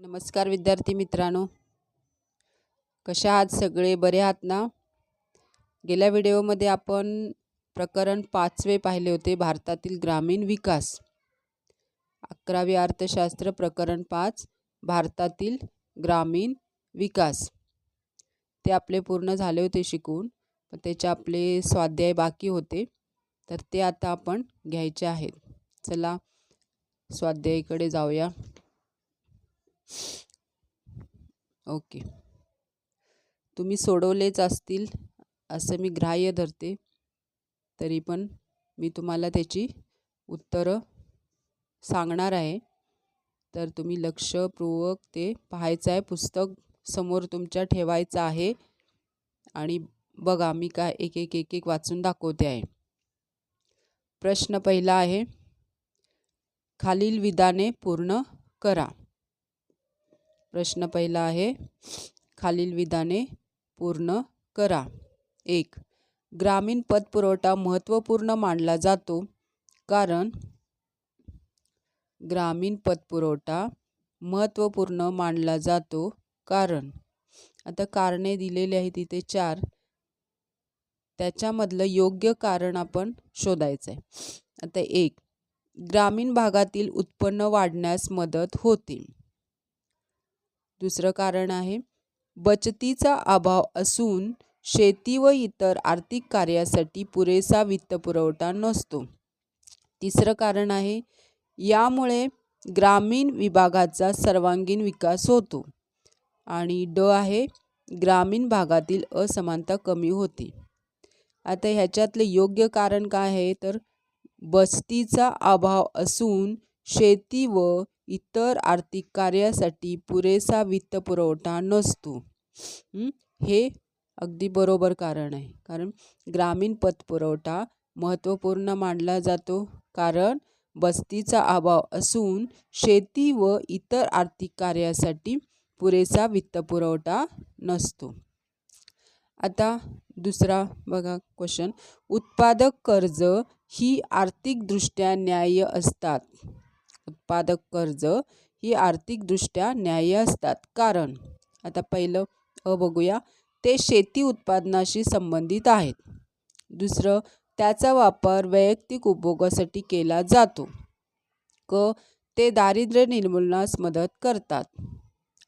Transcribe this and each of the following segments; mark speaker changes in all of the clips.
Speaker 1: नमस्कार विद्यार्थी मित्रांनो, कशा आहात सगळे? बरे आहात ना? गेल्या व्हिडिओमध्ये आपण प्रकरण 5वे पाहिले होते, भारतातील ग्रामीण विकास. 11वी अर्थशास्त्र प्रकरण 5, भारतातील ग्रामीण विकास. ते आपले पूर्ण झाले होते शिकून, पण त्याचे आपले स्वाध्याय बाकी होते, तर ते आता आपण घ्यायचे आहेत. चला स्वाध्यायाकडे जाऊया. ओके, तुम्ही सोडवलेच असतील असं मी ग्राह्य धरते, तरी पण मी तुम्हाला त्याची उत्तरं सांगणार आहे, तर तुम्ही लक्षपूर्वक ते पाहायचं आहे. पुस्तक समोर तुमच्या ठेवायचं आहे आणि बघा, मी काय एक एक वाचून दाखवते आहे. प्रश्न पहिला आहे, खालील विधाने पूर्ण करा. प्रश्न पहिला आहे, खालील विधाने पूर्ण करा. 1. ग्रामीण पतपुरवठा महत्त्वपूर्ण मानला जातो कारण ग्रामीण पतपुरवठा महत्त्वपूर्ण मानला जातो कारण. आता कारणे दिलेली आहेत इथे 4. त्याच्यामधलं योग्य कारण आपण शोधायचं आहे. आता 1. ग्रामीण भागातील उत्पन्न वाढण्यास मदत होते. दुसरं कारण आहे, बचतीचा अभाव असून शेती व इतर आर्थिक कार्यासाठी पुरेसा वित्तपुरवठा नसतो. तिसरं कारण आहे, यामुळे ग्रामीण विभागाचा सर्वांगीण विकास होतो. आणि ड आहे, ग्रामीण भागातील असमानता कमी होते. आता ह्याच्यातले योग्य कारण काय आहे, तर बचतीचा अभाव असून शेती व इतर आर्थिक कार्यासाठी पुरेसा वित्तपुरवठा नसतो. हे अगदी बरोबर कारण आहे, कारण ग्रामीण पतपुरवठा महत्त्वपूर्ण मानला जातो कारण बचतीचा अभाव असून शेती व इतर आर्थिक कार्यासाठी पुरेसा वित्तपुरवठा नसतो. आता दुसरा बघा क्वेश्चन, उत्पादक कर्ज ही आर्थिकदृष्ट्या न्याय्य असतात. उत्पादक कर्ज ही आर्थिकदृष्ट्या न्याय्य असतात कारण. आता पहिलं बघूया, ते शेती उत्पादनाशी संबंधित आहेत. दुसरं, त्याचा वापर वैयक्तिक उपभोगासाठी केला जातो. क, ते दारिद्र्य निर्मूलनास मदत करतात.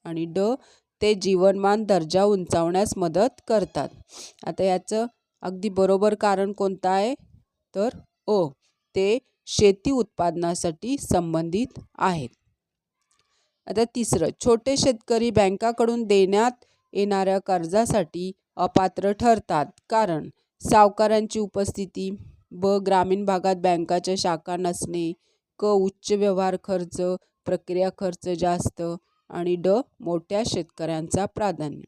Speaker 1: आणि ड, ते जीवनमान दर्जा उंचावण्यास मदत करतात. आता याचं अगदी बरोबर कारण कोणतं आहे, तर ते शेती उत्पादनासाठी संबंधित आहेत. आता तिसरं, छोटे शेतकरी बँकाकडून देण्यात येणाऱ्या कर्जासाठी अपात्र ठरतात कारण सावकारांची उपस्थिती. ब, ग्रामीण भागात बँकाच्या शाखा नसणे. क, उच्च व्यवहार खर्च, प्रक्रिया खर्च जास्त. आणि ड, मोठ्या शेतकऱ्यांचा प्राधान्य.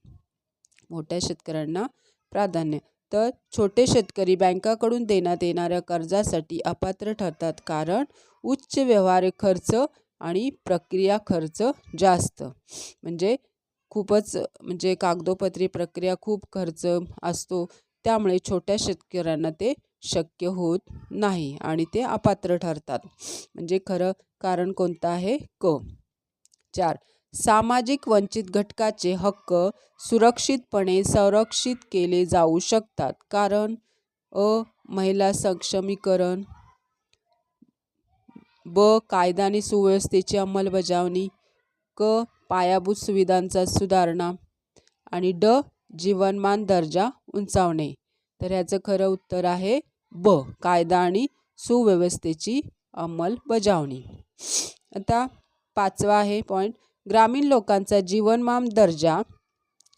Speaker 1: मोठ्या शेतकऱ्यांना प्राधान्य. तर छोटे शेतकरी बँकाकडून देण्यात येणाऱ्या कर्जासाठी अपात्र ठरतात कारण उच्च व्यवहार खर्च आणि प्रक्रिया खर्च जास्त. म्हणजे खूपच कागदोपत्री प्रक्रिया खूप खर्च असतो, त्यामुळे छोट्या शेतकऱ्यांना ते शक्य होत नाही आणि ते अपात्र ठरतात. म्हणजे खरं कारण कोणतं आहे, क. 4. सामाजिक वंचित घटकाचे हक्क सुरक्षितपणे संरक्षित केले जाऊ शकतात कारण महिला सक्षमीकरण. ब, कायदा आणि सुव्यवस्थेची अंमलबजावणी. क, पायाभूत सुविधांचा सुधारणा. आणि ड, जीवनमान दर्जा उंचावणे. तर ह्याचं खरं उत्तर आहे ब, कायदा आणि सुव्यवस्थेची अंमलबजावणी. आता 5वा आहे पॉईंट, ग्रामीण लोकांचा जीवनमान दर्जा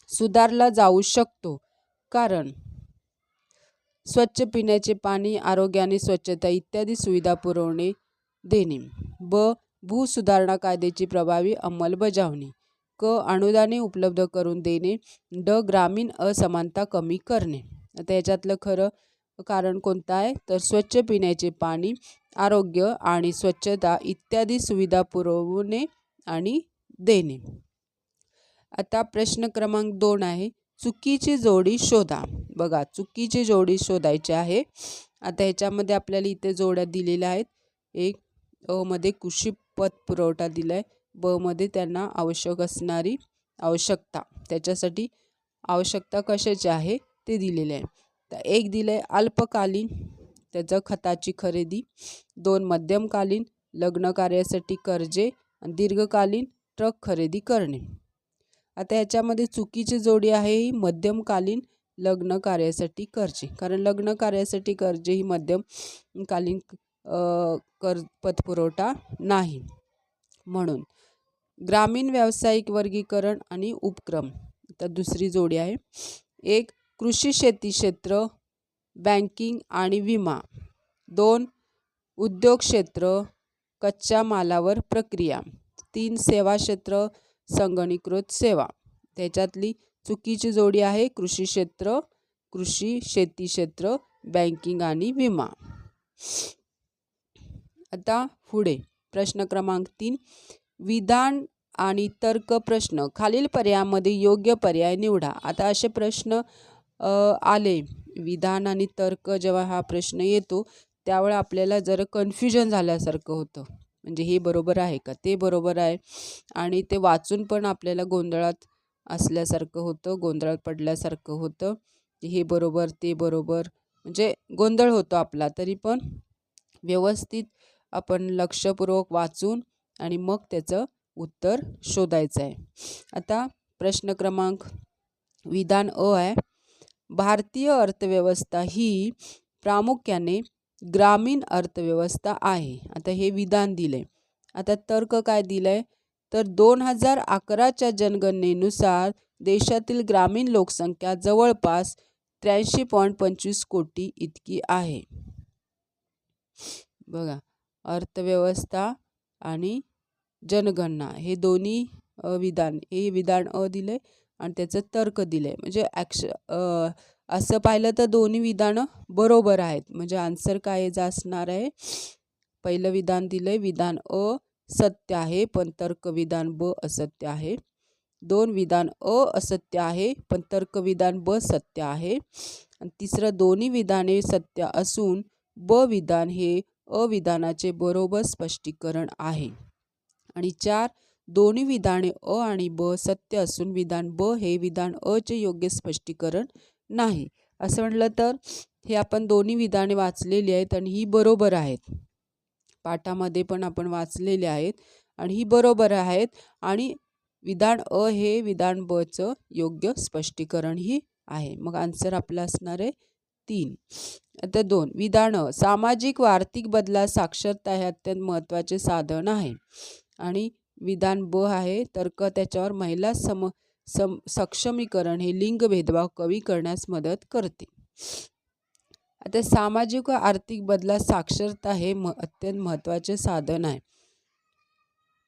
Speaker 1: सुधारला जाऊ शकतो कारण स्वच्छ पिण्याचे पाणी, आरोग्य आणि स्वच्छता इत्यादी सुविधा पुरवणे देणे. ब, भूसुधारणा कायद्याची प्रभावी अंमलबजावणी. क, अनुदाने उपलब्ध करून देणे. ड, ग्रामीण असमानता कमी करणे. आता याच्यातलं खरं कारण कोणतं आहे, तर स्वच्छ पिण्याचे पाणी, आरोग्य आणि स्वच्छता इत्यादी सुविधा पुरवणे आणि देणे. आता प्रश्न क्रमांक 2 आहे, चुकीची जोडी शोधा. बघा, चुकीची जोडी शोधायची आहे. आता ह्याच्यामध्ये आपल्याला इथे जोड्या दिलेल्या आहेत. एक मध्ये कृषी पतपुरवठा दिला आहे, ब मध्ये त्यांना आवश्यक असणारी आवश्यकता, त्याच्यासाठी आवश्यकता कशाची आहे ते दिलेले आहे. तर एक दिलं आहे अल्पकालीन, त्याचं खताची खरेदी. 2 मध्यमकालीन, लग्न कार्यासाठी कर्जे. आणि दीर्घकालीन ट्रक खरेदी करणे. आता ह्याच्यामध्ये चुकीची जोडी आहे ही मध्यमकालीन लग्न कार्यासाठी कर्जे, कारण लग्न कार्यासाठी कर्जे ही मध्यमकालीन पतपुरवठा नाही. म्हणून ग्रामीण व्यावसायिक वर्गीकरण आणि उपक्रम. तर दुसरी जोडी आहे. 1 कृषी शेती क्षेत्र, बँकिंग आणि विमा. 2 उद्योग क्षेत्र, कच्च्या मालावर प्रक्रिया. 3 सेवा क्षेत्र, संगणकीकृत सेवा. त्याच्यातली चुकीची जोडी आहे कृषी क्षेत्र, कृषी शेती क्षेत्र, बँकिंग आणि विमा. आता पुढे प्रश्न क्रमांक 3, विधान आणि तर्क प्रश्न. खालील पर्यायामध्ये योग्य पर्याय निवडा. आता असे प्रश्न आले, विधान आणि तर्क, जेव्हा हा प्रश्न येतो त्यावेळी आपल्याला जरा कन्फ्युजन झाल्यासारखं होतं. म्हणजे हे बरोबर आहे का, ते बरोबर आहे, आणि ते वाचून पण आपल्याला गोंधळात असल्यासारखं होतं, गोंधळात पडल्यासारखं होतं. हे बरोबर ते बरोबर, म्हणजे गोंधळ होतो आपला. तरी पण व्यवस्थित आपण लक्षपूर्वक वाचून आणि मग त्याचं उत्तर शोधायचं आहे. आता प्रश्न क्रमांक विधान अ आहे. भारतीय अर्थव्यवस्था ही प्रामुख्याने ग्रामीण अर्थव्यवस्था आहे. आता हे विधान दिले. आता तर्क काय दिलंय, तर 2011च्या जनगणनेनुसार देशातील ग्रामीण लोकसंख्या जवळपास 83.25 कोटी इतकी आहे. बघा, अर्थव्यवस्था आणि जनगणना हे दोन्ही विधान, हे विधान अ दिले आणि त्याचं तर्क दिले. म्हणजे असं पाहिलं तर दोन्ही विधानं बरोबर आहेत. म्हणजे आन्सर काय असणार आहे, पहिलं विधान दिलंय विधान अ सत्य आहे पण तर्क विधान ब असत्य आहे. 2 विधान अ असत्य आहे पण तर्क विधान ब सत्य आहे. आणि तिसरं, दोन्ही विधाने सत्य असून ब विधान हे अविधानाचे बरोबर स्पष्टीकरण आहे. आणि 4, दोन्ही विधाने अ आणि ब सत्य असून विधान ब हे विधान अ चे योग्य स्पष्टीकरण नाही. असं म्हटलं तर हे आपण दोन्ही विधाने वाचलेली आहेत आणि ही बरोबर आहेत. पाठामध्ये पण आपण वाचलेले आहेत आणि ही बरोबर आहेत. आणि विधान अ हे विधान ब चं योग्य स्पष्टीकरण ही आहे. मग आन्सर आपला असणार आहे 3. आता 2, विधान अ, सामाजिक व आर्थिक बदलास साक्षरता हे अत्यंत महत्त्वाचे साधन आहे. आणि विधान ब आहे तर्क, त्याच्यावर महिला सक्षमीकरण हे लिंग भेदभाव कमी करण्यास मदत करते. आता सामाजिक व आर्थिक बदलास साक्षरता हे अत्यंत महत्त्वाचे साधन आहे.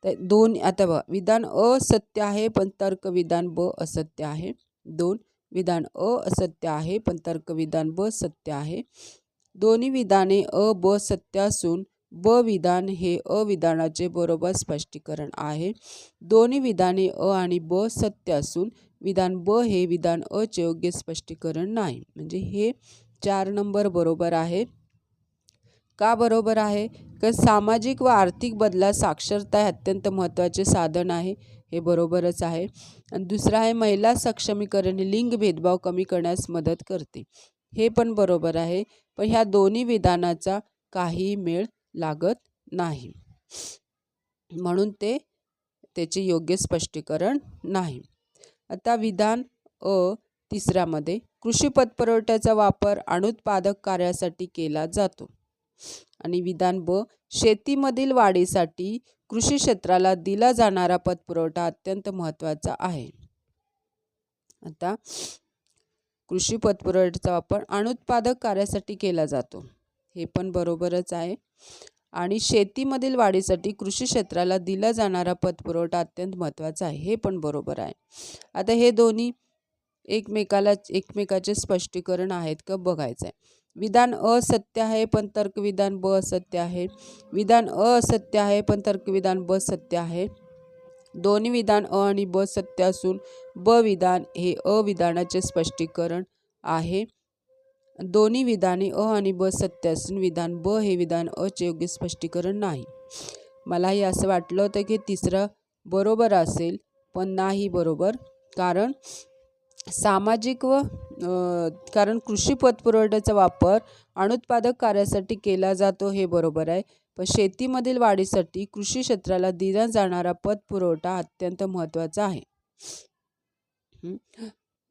Speaker 1: तर 2, आता बघा, विधान अ सत्य आहे पण तर्क विधान ब असत्य आहे. 2, विधान अ असत्य आहे पण तर्क विधान ब सत्य आहे. दोन्ही विधाने अ ब सत्य असून ब विधान हे अविधानाचे बरोबर स्पष्टीकरण आहे. दोन्ही विधाने अ आणि ब सत्य असून विधान ब हे विधान अ चे योग्य स्पष्टीकरण नाही. म्हणजे हे 4 नंबर बरोबर आहे. का बरोबर आहे, तर सामाजिक व आर्थिक बदलास साक्षरता हे अत्यंत महत्त्वाचे साधन आहे, हे बरोबरच आहे. आणि दुसरं आहे महिला सक्षमीकरण हे लिंग भेदभाव कमी करण्यास मदत करते, हे पण बरोबर आहे. पण ह्या दोन्ही विधानाचा काही मेळ लागत नाही, म्हणून त्याचे योग्य स्पष्टीकरण नाही. आता विधान अ तिसऱ्यामध्ये, कृषी पतपुरवठ्याचा वापर अनुत्पादक कार्यासाठी केला जातो. आणि विधान ब, शेतीमधील वाढीसाठी कृषी क्षेत्राला दिला जाणारा पतपुरवठा अत्यंत महत्त्वाचा आहे. आता कृषी पतपुरवठ्याचा वापर अनुत्पादक कार्यासाठी केला जातो, हे पण बरोबरच आहे. आणि शेतीमधील वाढीसाठी कृषी क्षेत्राला दिला जाणारा पतपुरवठा अत्यंत महत्त्वाचा आहे, हे पण बरोबर आहे. आता हे दोन्ही एकमेकाचे स्पष्टीकरण आहेत का बघायचं आहे. विधान अ सत्य आहे पण तर्क विधान ब असत्य आहे. विधान अ असत्य आहे पण तर्क विधान ब सत्य आहे. दोन्ही विधान अ आणि ब सत्य असून ब विधान हे अविधानाचे स्पष्टीकरण आहे. दोन्ही विधाने अ आणि ब सत्य असून विधान ब हे विधान अ चे योग्य स्पष्टीकरण नाही. मलाही असं वाटलं होतं की तिसरं बरोबर असेल, पण नाही बरोबर. कारण सामाजिक व कारण कृषी पतपुरवठ्याचा वापर अनुत्पादक कार्यासाठी केला जातो हे बरोबर आहे. पण शेतीमधील वाढीसाठी कृषी क्षेत्राला दिला जाणारा पतपुरवठा अत्यंत महत्त्वाचा आहे.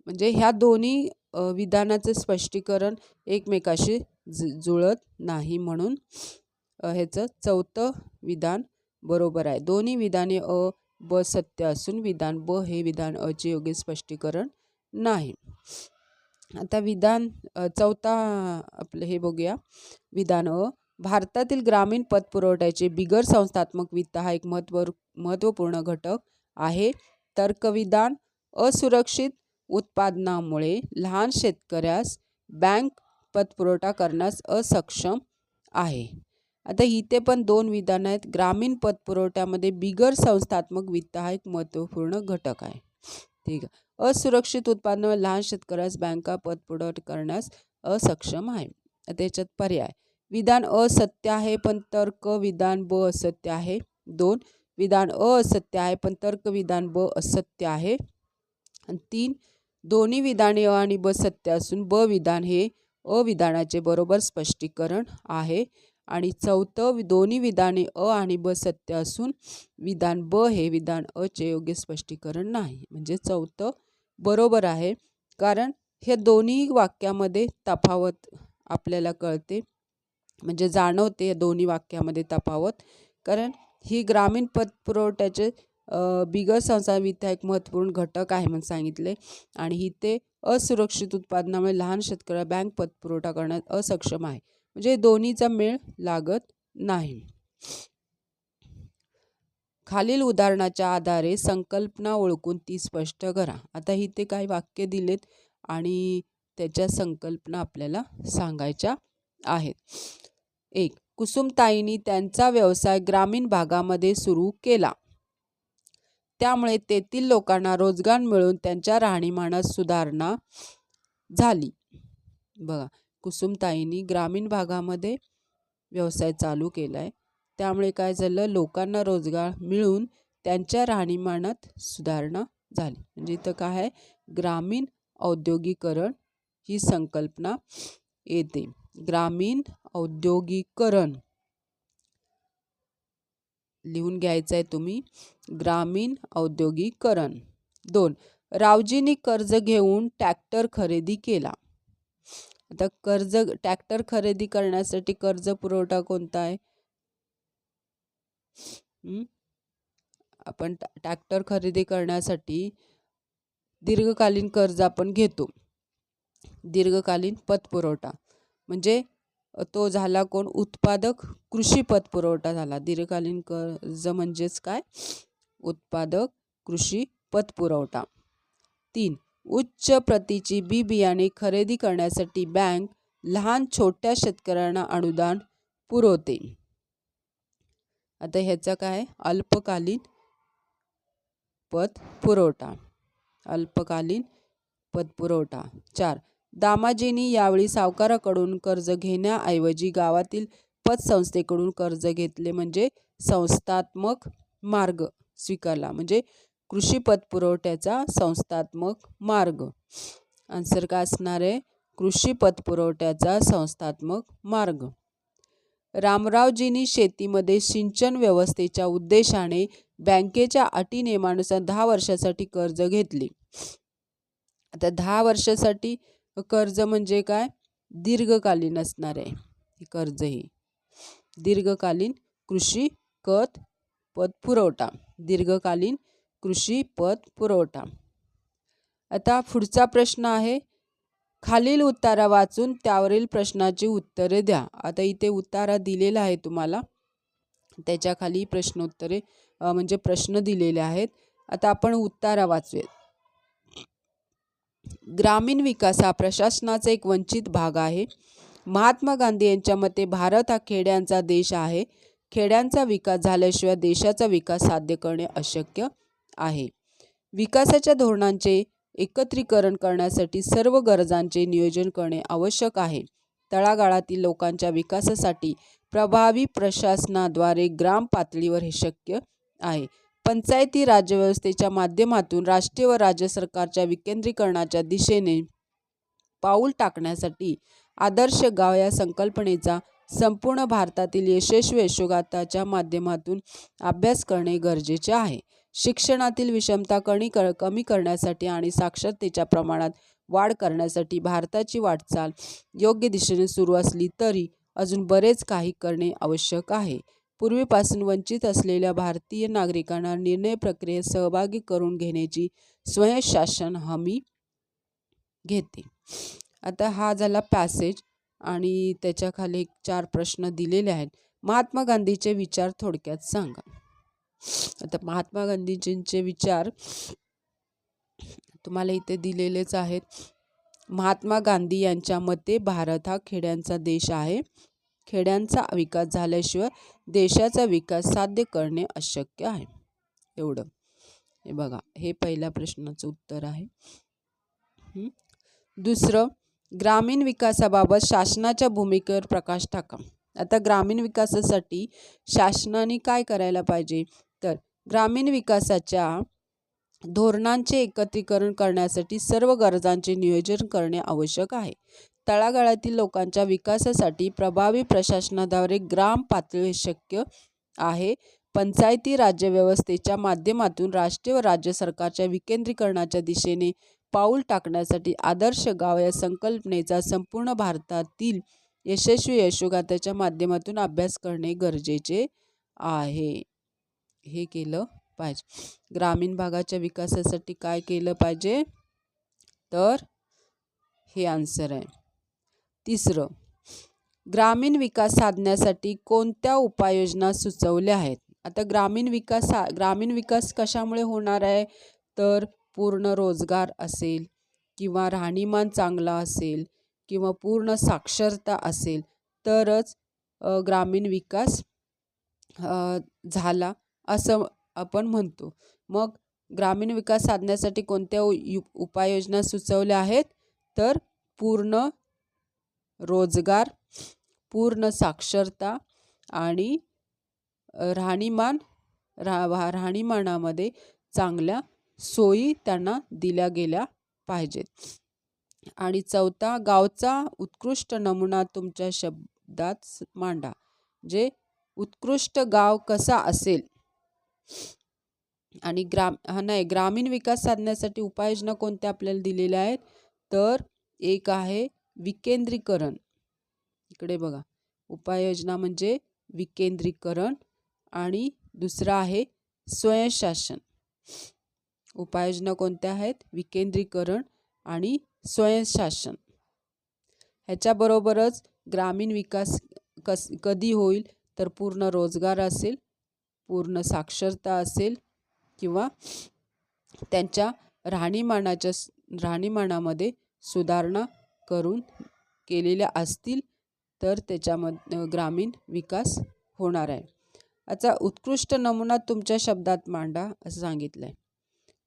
Speaker 1: म्हणजे ह्या दोन्ही विधानाचं स्पष्टीकरण एकमेकाशी जुळत नाही, म्हणून ह्याचं चौथं विधान बरोबर आहे. दोन्ही विधाने अ ब सत्य असून विधान ब हे विधान अचे योग्य स्पष्टीकरण नाही. आता विधान चौथा आपलं हे बघूया. विधान अ, भारतातील ग्रामीण पतपुरवठ्याचे बिगर संस्थात्मक वित्त हा एक महत्त्वपूर्ण घटक आहे. तर्कविधान असुरक्षित उत्पादनामुळे लहान शेतकऱ्यास बँक पतपुरवठा करण्यास असक्षम आहे. आता इथे पण दोन विधान आहेत. ग्रामीण पतपुरवठ्यामध्ये बिगर संस्थात्मक वित्त हा एक महत्त्वपूर्ण घटक आहे. ठीक आहे. असुरक्षित उत्पादनामुळे लहान शेतकऱ्यास बँका पतपुरवठा करण्यास असक्षम आहे. त्याच्यात पर्याय. विधान अ सत्य आहे पण तर्क विधान ब असत्य आहे. 2. विधान अ असत्य आहे पण तर्क विधान ब असत्य आहे. आणि 3. दोन्ही विधाने अ आणि ब सत्य असून ब विधान हे अ विधानाचे बरोबर स्पष्टीकरण आहे. आणि चौथं, दोन्ही विधाने अ आणि ब सत्य असून विधान ब हे विधान अ चे योग्य स्पष्टीकरण नाही. म्हणजे चौथं बरोबर आहे. कारण हे दोन्ही वाक्यामध्ये तफावत आपल्याला कळते, म्हणजे जाणवते या दोन्ही वाक्यामध्ये तफावत. कारण ही ग्रामीण पतपुरवठ्याचे बिगर संसार वित्त एक महत्त्वपूर्ण घटक आहे म्हणून सांगितले. आणि ही ते असुरक्षित उत्पादनामुळे लहान शेतकऱ्याला बँक पतपुरवठा करण्यास असक्षम आहे. म्हणजे दोन्हीचा मेळ लागत नाही. खालील उदाहरणाच्या आधारे संकल्पना ओळखून ती स्पष्ट करा. आता इथे काही वाक्य दिलेत आणि त्याच्या संकल्पना आपल्याला सांगायच्या आहेत. 1. कुसुमताईंनी त्यांचा व्यवसाय ग्रामीण भागामध्ये सुरू केला. त्यामुळे तेथील लोकांना रोजगार मिळून त्यांच्या राहणीमानात सुधारणा झाली. बघा, कुसुमताईंनी ग्रामीण भागामध्ये व्यवसाय चालू केला आहे, त्यामुळे काय झालं, लोकांना रोजगार मिळून त्यांच्या राहणीमानात सुधारणा झाली. म्हणजे इथं काय आहे, ग्रामीण औद्योगिकरण ही संकल्पना येते. ग्रामीण औद्योगिकरण लिहून घ्यायचं आहे तुम्ही, ग्रामीण औद्योगिकरण. 2. रावजींनी कर्ज घेऊन ट्रॅक्टर खरेदी केला. आता ट्रॅक्टर खरेदी करण्यासाठी कर्ज पुरवठा कोणता आहे? आपण ट्रॅक्टर खरेदी करण्यासाठी दीर्घकालीन कर्ज आपण घेतो. दीर्घकालीन पतपुरवठा म्हणजे तो झाला कोण? उत्पादक कृषी पतपुरवठा झाला. दीर्घकालीन कर्ज म्हणजेच काय? उत्पादक कृषी पतपुरवठा. 3. उच्च प्रतीची बी बियाणे खरेदी करण्यासाठी बँक लहान छोट्या शेतकऱ्यांना अनुदान पुरवते. आता ह्याचा काय? अल्पकालीन पतपुरवठा. अल्पकालीन पतपुरवठा. 4. दामाजींनी यावेळी सावकाराकडून कर्ज घेण्याऐवजी गावातील पतसंस्थेकडून कर्ज घेतले, म्हणजे संस्थात्मक मार्ग स्वीकारला. म्हणजे कृषी पतपुरवठ्याचा संस्थात्मक मार्ग. आन्सर काय असणार आहे? कृषी पतपुरवठ्याचा संस्थात्मक मार्ग. रामरावजींनी शेतीमध्ये सिंचन व्यवस्थेच्या उद्देशाने बँकेच्या अटी नियमानुसार 10 वर्षासाठी कर्ज घेतले. आता 10 वर्षासाठी कर्ज म्हणजे काय? दीर्घकालीन असणार आहे कर्ज. हे दीर्घकालीन कृषी पतपुरवठा. दीर्घकालीन कृषी पतपुरवठा. आता पुढचा प्रश्न आहे, खालील उतारा वाचून त्यावरील प्रश्नाची उत्तरे द्या. आता इथे उतारा दिलेला आहे तुम्हाला, त्याच्या खाली प्रश्नोत्तरे म्हणजे प्रश्न दिलेले आहेत. आता आपण उतारा वाचूयात. ग्रामीण विकास हा प्रशासनाचा एक वंचित भाग आहे. महात्मा गांधी यांच्या मते भारत हा खेड्यांचा देश आहे. खेड्यांचा विकास झाल्याशिवाय देशाचा विकास साध्य करणे अशक्य आहे. विकासाच्या धोरणांचे एकत्रीकरण करण्यासाठी सर्व गरजांचे नियोजन करणे आवश्यक आहे. तळागाळातील लोकांच्या विकासासाठी प्रभावी प्रशासनाद्वारे ग्राम पातळीवर हे शक्य आहे. पंचायती राज्यव्यवस्थेच्या माध्यमातून राष्ट्रीय व राज्य सरकारच्या विकेंद्रीकरणाच्या दिशेने पाऊल टाकण्यासाठी आदर्श गाव या संकल्पनेचा संपूर्ण भारतातील यशस्वी यशोगाथाच्या माध्यमातून अभ्यास करणे गरजेचे आहे. शिक्षणातील विषमता कमी करण्यासाठी आणि साक्षरतेच्या प्रमाणात वाढ करण्यासाठी भारताची वाटचाल योग्य दिशेने सुरू असली तरी अजून बरेच काही करणे आवश्यक आहे. पूर्वीपासून वंचित असलेल्या भारतीय नागरिकांना निर्णय प्रक्रियेत सहभागी करून घेण्याची स्वयंशासन हमी घेते. आता हा झाला पॅसेज आणि त्याच्याखाली 4 प्रश्न दिलेले आहेत. महात्मा गांधीचे विचार थोडक्यात सांगा. आता महात्मा गांधीजींचे विचार तुम्हाला इथे दिलेलेच आहेत. महात्मा गांधी यांच्या मते भारत हा खेड्यांचा देश आहे. खेड्यांचा विकास झाल्याशिवाय देशाचा विकास साध्य करणे अशक्य आहे. एवढं. हे बघा, हे पहिल्या प्रश्नाचं उत्तर आहे. दुसरं, ग्रामीण विकासाबाबत शासनाच्या भूमिकेवर प्रकाश टाका. आता ग्रामीण विकासासाठी शासनाने काय करायला पाहिजे, तर ग्रामीण विकासाच्या धोरणांचे एकत्रीकरण करण्यासाठी सर्व गरजांचे नियोजन करणे आवश्यक आहे. तळागाळातील लोकांच्या विकासासाठी प्रभावी प्रशासनाद्वारे ग्राम पातळीवर शक्य आहे. पंचायती राज्यव्यवस्थेच्या माध्यमातून राष्ट्रीय व राज्य सरकारच्या विकेंद्रीकरणाच्या दिशेने पाऊल टाकण्यासाठी आदर्श गाव या संकल्पनेचा संपूर्ण भारतातील यशस्वी यशोगाथाच्या माध्यमातून अभ्यास करणे गरजेचे आहे. हे केलं पाहिजे. ग्रामीण भागाच्या विकासासाठी काय केलं पाहिजे, तर हे आन्सर आहे. तिसरं, ग्रामीण विकास साधण्यासाठी कोणत्या उपाययोजना सुचवल्या आहेत. आता ग्रामीण विकास कशामुळे होणार आहे, तर पूर्ण रोजगार असेल किंवा राहणीमान चांगला असेल किंवा पूर्ण साक्षरता असेल तरच ग्रामीण विकास झाला असं आपण म्हणतो. मग ग्रामीण विकास साधण्यासाठी कोणत्या उपाययोजना सुचवल्या आहेत, तर पूर्ण रोजगार, पूर्ण साक्षरता आणि राहणीमानामध्ये चांगल्या सोयी त्यांना दिल्या गेल्या पाहिजेत. आणि चौथा, गावचा उत्कृष्ट नमुना तुमच्या शब्दात मांडा. जे उत्कृष्ट गाव कसा असेल आणि ग्रामीण विकास साधण्यासाठी उपाययोजना कोणत्या आपल्याला दिलेल्या आहेत, तर एक आहे विकेंद्रीकरण. इकडे बघा, उपाययोजना म्हणजे विकेंद्रीकरण आणि दुसरा आहे स्वयंशासन. उपाययोजना कोणत्या आहेत, विकेंद्रीकरण आणि स्वयंशासन. ह्याच्याबरोबरच ग्रामीण विकास कधी होईल, तर पूर्ण रोजगार असेल, पूर्ण साक्षरता असेल किंवा त्यांच्या राहणीमानामध्ये सुधारणा करून केलेल्या असतील तर त्याच्यामध्ये ग्रामीण विकास होणार आहे. आता उत्कृष्ट नमुना तुमच्या शब्दात मांडा असं सांगितलं आहे.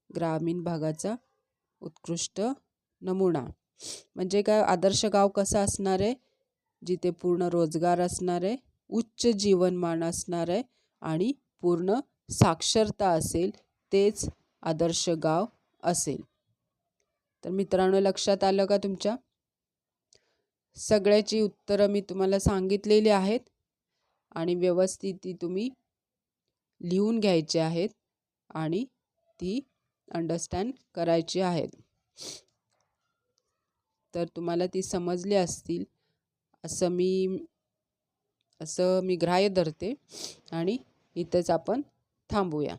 Speaker 1: ग्रामीण भागाचा उत्कृष्ट नमुना म्हणजे काय, आदर्श गाव कसं असणार आहे, जिथे पूर्ण रोजगार असणार आहे, उच्च जीवनमान असणार आहे आणि पूर्ण साक्षरता असेल, तेच आदर्श गाव असेल. तर मित्रांनो, लक्षात आलं का तुमच्या? सगळ्याची उत्तरं मी तुम्हाला सांगितलेली आहेत आणि व्यवस्थित ती तुम्ही लिहून घ्यायची आहेत आणि ती अंडरस्टँड करायची आहेत. तर तुम्हाला ती समजली असतील असं मी ग्राह्य धरते आणि इथंच आपण थांबूया.